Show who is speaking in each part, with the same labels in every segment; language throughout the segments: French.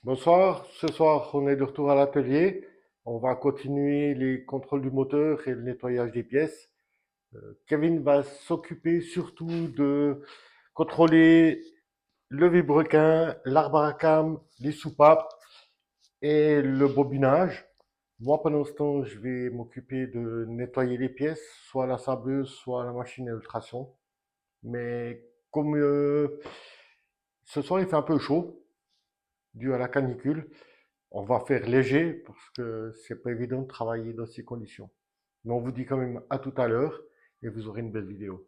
Speaker 1: Bonsoir, ce soir on est de retour à l'atelier. On va continuer les contrôles du moteur et le nettoyage des pièces. Kevin va s'occuper surtout de contrôler le vilebrequin, l'arbre à cam, les soupapes et le bobinage. Moi, pendant ce temps, je vais m'occuper de nettoyer les pièces, soit à la sableuse, soit à la machine à ultrasons. Mais comme ce soir il fait un peu chaud, dû à la canicule, on va faire léger parce que c'est pas évident de travailler dans ces conditions. Mais on vous dit quand même à tout à l'heure et vous aurez une belle vidéo.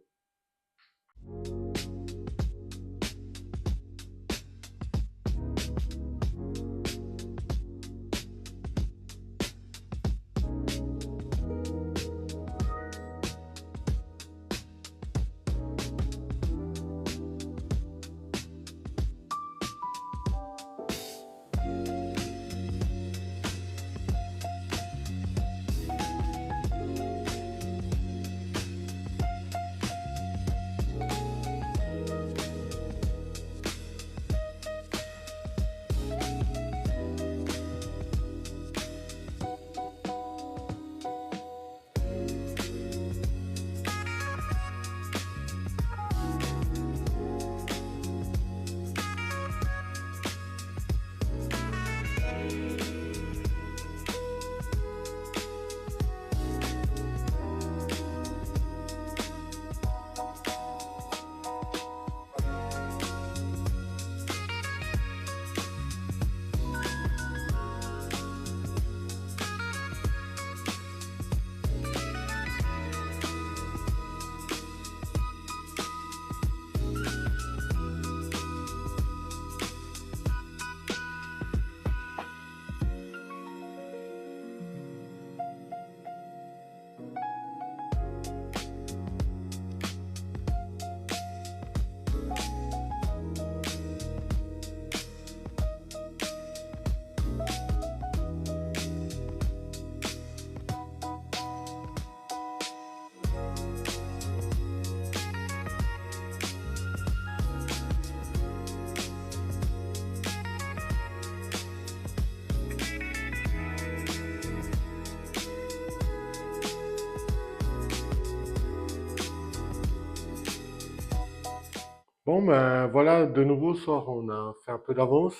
Speaker 1: Bon ben voilà, de nouveau ce soir on a fait un peu d'avance.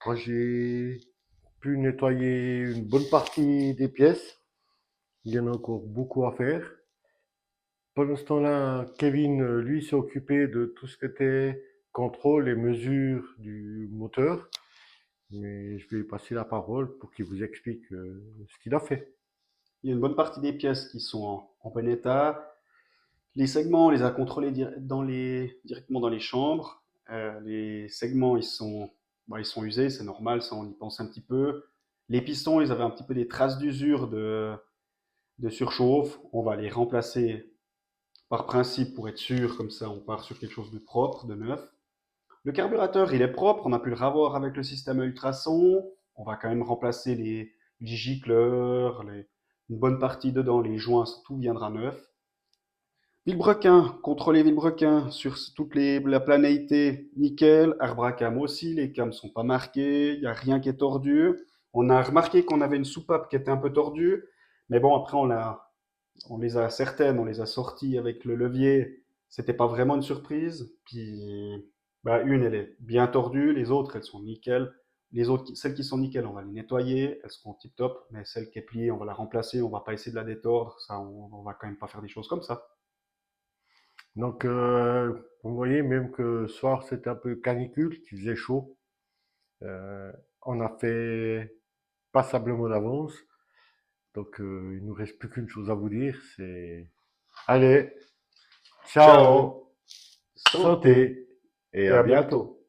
Speaker 1: Moi j'ai pu nettoyer une bonne partie des pièces. Il y en a encore beaucoup à faire. Pendant ce temps-là, Kevin, lui, s'est occupé de tout ce qui était contrôle et mesure du moteur. Mais je vais lui passer la parole pour qu'il vous explique ce qu'il a fait.
Speaker 2: Il y a une bonne partie des pièces qui sont en bon état. Les segments, on les a contrôlés directement dans les chambres. Les segments, ils sont usés, c'est normal, ça on y pense un petit peu. Les pistons, ils avaient un petit peu des traces d'usure de surchauffe. On va les remplacer par principe pour être sûr, comme ça on part sur quelque chose de propre, de neuf. Le carburateur, il est propre, on a pu le ravoir avec le système ultrason. On va quand même remplacer les gicleurs, une bonne partie dedans, les joints, tout viendra neuf. Vilebrequin, contrôler Vilebrequin sur la planéité, nickel. Arbre à cam aussi, les cams sont pas marqués, il n'y a rien qui est tordu. On a remarqué qu'on avait une soupape qui était un peu tordue, mais bon, après on les a certaines, on les a sorties avec le levier. C'était pas vraiment une surprise. Puis, bah, une, elle est bien tordue, les autres, elles sont nickel. Les autres, celles qui sont nickel, on va les nettoyer, elles seront tip top, mais celle qui est pliée, on va la remplacer, on va pas essayer de la détordre, ça, on va quand même pas faire des choses comme ça.
Speaker 1: Donc, vous voyez, même que ce soir c'était un peu canicule, qu'il faisait chaud, euh, on a fait passablement d'avance. Donc, il nous reste plus qu'une chose à vous dire, c'est allez,
Speaker 2: Ciao,
Speaker 1: ciao,
Speaker 2: santé
Speaker 1: santé et
Speaker 2: et
Speaker 1: à
Speaker 2: à
Speaker 1: bientôt.
Speaker 2: bientôt.